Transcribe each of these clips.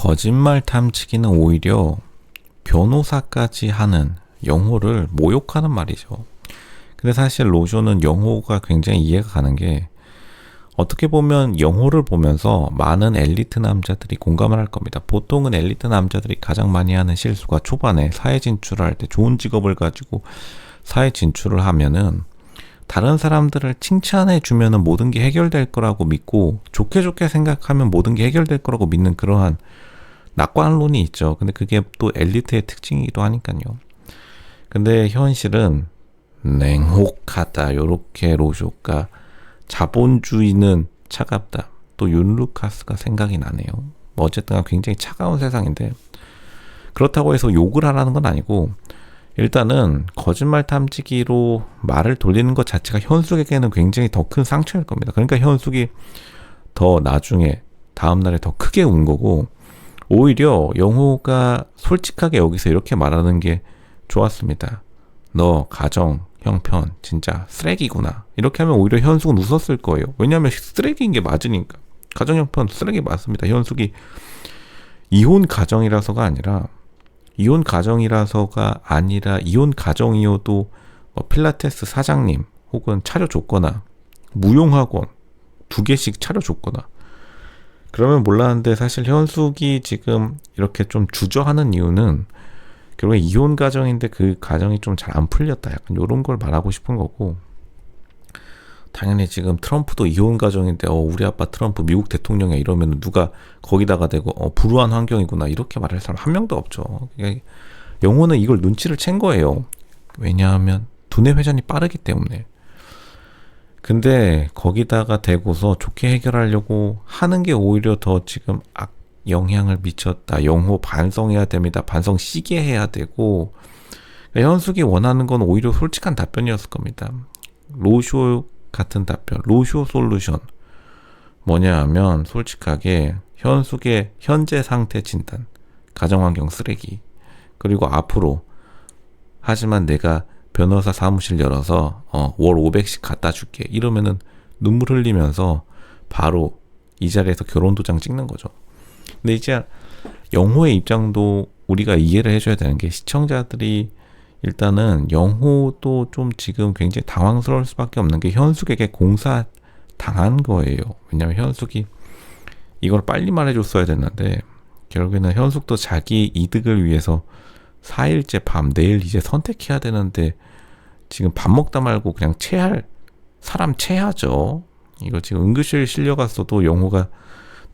거짓말 탐지기는 오히려 변호사까지 하는 영호를 모욕하는 말이죠. 근데 사실 로쇼는 영호가 굉장히 이해가 가는 게, 어떻게 보면 영호를 보면서 많은 엘리트 남자들이 공감을 할 겁니다. 보통은 엘리트 남자들이 가장 많이 하는 실수가, 초반에 사회 진출을 할 때 좋은 직업을 가지고 사회 진출을 하면은 다른 사람들을 칭찬해 주면은 모든 게 해결될 거라고 믿고, 좋게 생각하면 모든 게 해결될 거라고 믿는 그러한 낙관론이 있죠. 근데 그게 또 엘리트의 특징이기도 하니까요. 근데 현실은 냉혹하다, 요렇게 로쇼가, 자본주의는 차갑다, 또 윤루카스가 생각이 나네요. 뭐 어쨌든 굉장히 차가운 세상인데, 그렇다고 해서 욕을 하라는 건 아니고, 일단은 거짓말 탐지기로 말을 돌리는 것 자체가 현숙에게는 굉장히 더 큰 상처일 겁니다. 그러니까 현숙이 더 나중에 다음날에 더 크게 운 거고, 오히려 영호가 솔직하게 여기서 이렇게 말하는 게 좋았습니다. 너 가정 형편 진짜 쓰레기구나. 이렇게 하면 오히려 현숙은 웃었을 거예요. 왜냐하면 쓰레기인 게 맞으니까. 가정 형편 쓰레기 맞습니다. 현숙이 이혼 가정이라서가 아니라, 이혼 가정이어도 필라테스 사장님 혹은 차려줬거나, 무용학원 2개씩 차려줬거나, 그러면 몰랐는데, 사실 현숙이 지금 이렇게 좀 주저하는 이유는 결국에 이혼 가정인데 그 가정이 좀 잘 안 풀렸다, 약간 이런 걸 말하고 싶은 거고, 당연히 지금 트럼프도 이혼 가정인데 우리 아빠 트럼프 미국 대통령이야 이러면 누가 거기다가 대고 불우한 환경이구나 이렇게 말할 사람 한 명도 없죠. 영호는 이걸 눈치를 챈 거예요. 왜냐하면 두뇌 회전이 빠르기 때문에. 근데 거기다가 대고서 좋게 해결하려고 하는 게 오히려 더 지금 영향을 미쳤다. 영호 반성해야 됩니다. 반성 시게 해야 되고, 현숙이 원하는 건 오히려 솔직한 답변이었을 겁니다. 로쇼 같은 답변, 로쇼 솔루션. 뭐냐 하면 솔직하게 현숙의 현재 상태 진단, 가정환경 쓰레기, 그리고 앞으로, 하지만 내가 변호사 사무실 열어서 월 500씩 갖다 줄게 이러면은 눈물 흘리면서 바로 이 자리에서 결혼도장 찍는 거죠. 근데 이제 영호의 입장도 우리가 이해를 해줘야 되는 게, 시청자들이 일단은 영호도 좀 지금 굉장히 당황스러울 수밖에 없는 게, 현숙에게 공사 당한 거예요. 왜냐면 현숙이 이걸 빨리 말해줬어야 됐는데, 결국에는 현숙도 자기 이득을 위해서 4일째 밤, 내일 이제 선택해야 되는데, 지금 밥 먹다 말고 그냥 사람 체하죠. 이거 지금 응급실 실려갔어도 영호가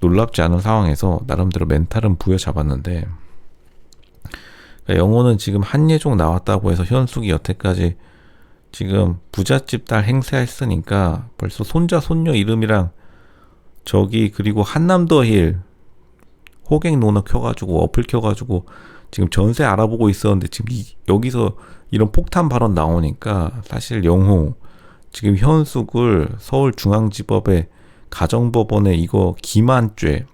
놀랍지 않은 상황에서 나름대로 멘탈은 부여잡았는데, 영호는 지금 한예종 나왔다고 해서 현숙이 여태까지 지금 부잣집 딸 행세했으니까 벌써 손자 손녀 이름이랑 그리고 한남더 힐 호갱 논어 켜가지고 어플 켜가지고 지금 전세 알아보고 있었는데, 지금 여기서 이런 폭탄 발언 나오니까 사실 영호 지금 현숙을 서울중앙지법의 가정법원에 이거 기만죄,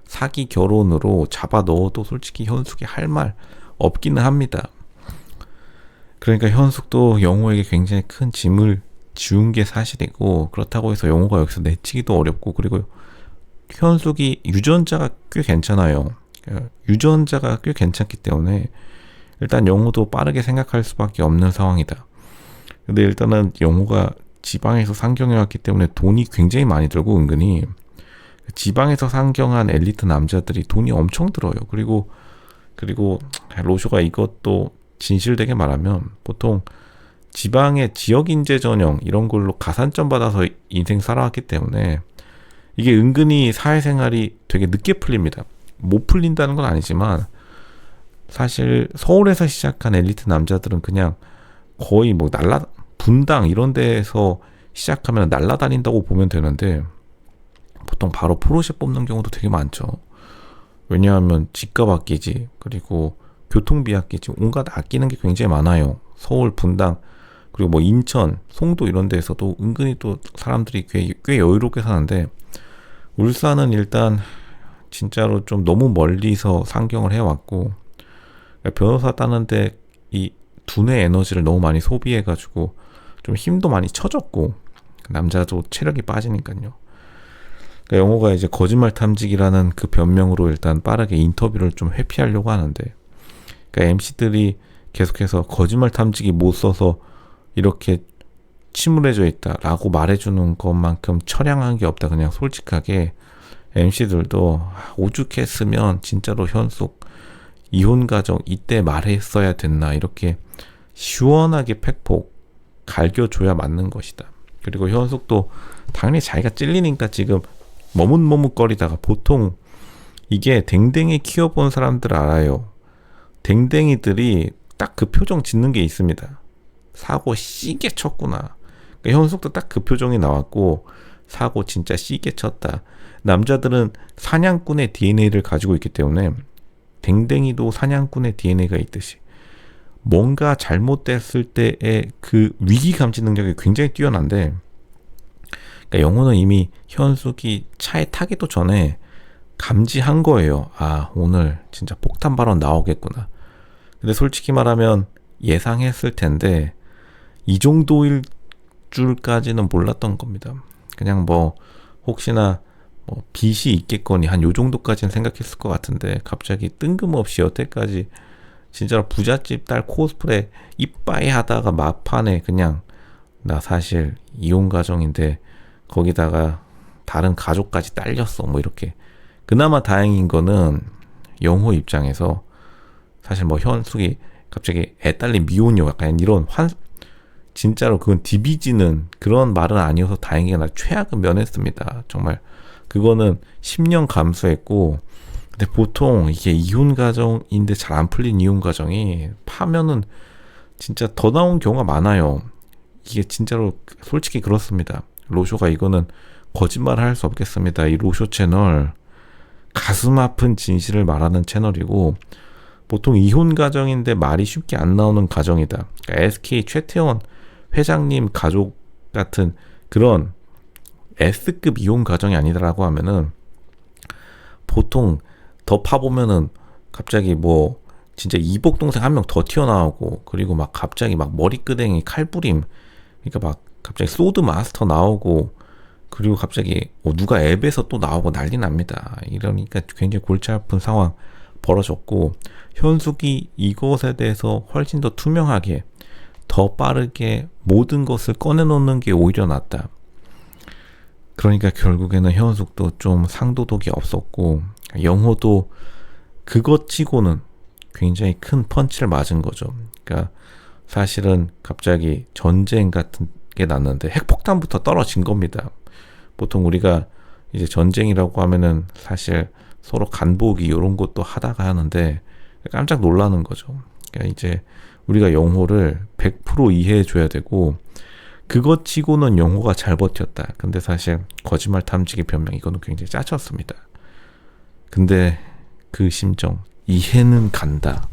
사기 결혼으로 잡아 넣어도 솔직히 현숙이 할 말 없기는 합니다. 그러니까 현숙도 영호에게 굉장히 큰 짐을 지운 게 사실이고, 그렇다고 해서 영호가 여기서 내치기도 어렵고, 그리고 현숙이 유전자가 꽤 괜찮아요. 유전자가 꽤 괜찮기 때문에 일단 영호도 빠르게 생각할 수밖에 없는 상황이다. 근데 일단은 영호가 지방에서 상경해왔기 때문에 돈이 굉장히 많이 들고, 은근히 지방에서 상경한 엘리트 남자들이 돈이 엄청 들어요. 그리고 로쇼가 이것도 진실되게 말하면, 보통 지방의 지역인재 전형 이런 걸로 가산점 받아서 인생 살아왔기 때문에 이게 은근히 사회생활이 되게 늦게 풀립니다. 못 풀린다는 건 아니지만, 사실 서울에서 시작한 엘리트 남자들은 그냥 거의 분당 이런 데에서 시작하면 날아다닌다고 보면 되는데, 보통 바로 프로젝 뽑는 경우도 되게 많죠. 왜냐하면 집값 아끼지, 그리고 교통비 아끼지, 온갖 아끼는 게 굉장히 많아요. 서울, 분당, 그리고 인천, 송도 이런 데에서도 은근히 또 사람들이 꽤 여유롭게 사는데, 울산은 일단 진짜로 좀 너무 멀리서 상경을 해왔고, 변호사 따는데 이 두뇌 에너지를 너무 많이 소비해가지고 좀 힘도 많이 처졌고, 남자도 체력이 빠지니까요. 그러니까 영호가 이제 거짓말 탐지기라는 그 변명으로 일단 빠르게 인터뷰를 좀 회피하려고 하는데, 그러니까 MC들이 계속해서 거짓말 탐지기 못 써서 이렇게 침울해져 있다라고 말해주는 것만큼 처량한 게 없다. 그냥 솔직하게 MC들도 오죽했으면 진짜로 현숙 이혼 가정 이때 말했어야 됐나, 이렇게 시원하게 팩폭 갈겨줘야 맞는 것이다. 그리고 현숙도 당연히 자기가 찔리니까 지금 머뭇머뭇거리다가, 보통 이게 댕댕이 키워본 사람들 알아요. 댕댕이들이 딱 그 표정 짓는 게 있습니다. 사고 씨게 쳤구나. 그러니까 현숙도 딱 그 표정이 나왔고, 사고 진짜 씨게 쳤다. 남자들은 사냥꾼의 DNA를 가지고 있기 때문에 댕댕이도 사냥꾼의 DNA가 있듯이 뭔가 잘못됐을 때의 그 위기 감지 능력이 굉장히 뛰어난데, 그러니까 영호는 이미 현숙이 차에 타기도 전에 감지한 거예요. 아, 오늘 진짜 폭탄 발언 나오겠구나. 근데 솔직히 말하면 예상했을 텐데 이 정도일 줄까지는 몰랐던 겁니다. 그냥 뭐 혹시나 뭐 빚이 있겠거니 한 요 정도까지는 생각했을 것 같은데, 갑자기 뜬금없이 여태까지 진짜로 부잣집 딸 코스프레 이빠이 하다가 막판에 그냥 나 사실 이혼 가정인데 거기다가 다른 가족까지 딸렸어, 뭐 이렇게. 그나마 다행인 거는 영호 입장에서 사실 뭐 현숙이 갑자기 애 딸린 미혼녀 약간 이런 진짜로 그건 디비지는 그런 말은 아니어서 다행히 나 최악은 면했습니다. 정말 그거는 10년 감수했고. 근데 보통 이게 이혼 가정인데 잘 안 풀린 이혼 가정이 파면은 진짜 더 나온 경우가 많아요. 이게 진짜로 솔직히 그렇습니다. 로쇼가 이거는 거짓말을 할 수 없겠습니다. 이 로쇼 채널 가슴 아픈 진실을 말하는 채널이고, 보통 이혼 가정인데 말이 쉽게 안 나오는 가정이다. 그러니까 SK 최태원 회장님 가족 같은 그런 S급 이혼 가정이 아니다라고 하면은, 보통 더 파보면은 갑자기 뭐 진짜 이복 동생 한 명 더 튀어나오고, 그리고 막 갑자기 막 머리끄댕이 칼부림, 그러니까 막 갑자기 소드 마스터 나오고, 그리고 갑자기 누가 앱에서 또 나오고 난리 납니다. 이러니까 굉장히 골치 아픈 상황 벌어졌고, 현숙이 이것에 대해서 훨씬 더 투명하게 더 빠르게 모든 것을 꺼내놓는 게 오히려 낫다. 그러니까 결국에는 현숙도 좀 상도덕이 없었고, 영호도 그것 치고는 굉장히 큰 펀치를 맞은 거죠. 그러니까 사실은 갑자기 전쟁 같은 게 났는데 핵폭탄부터 떨어진 겁니다. 보통 우리가 이제 전쟁이라고 하면은 사실 서로 간보기 이런 것도 하다가 하는데 깜짝 놀라는 거죠. 그러니까 이제 우리가 영호를 100% 이해해 줘야 되고, 그것 치고는 영호가 잘 버텼다. 근데 사실 거짓말 탐지기 변명 이거는 굉장히 짜쳤습니다. 근데 그 심정 이해는 간다.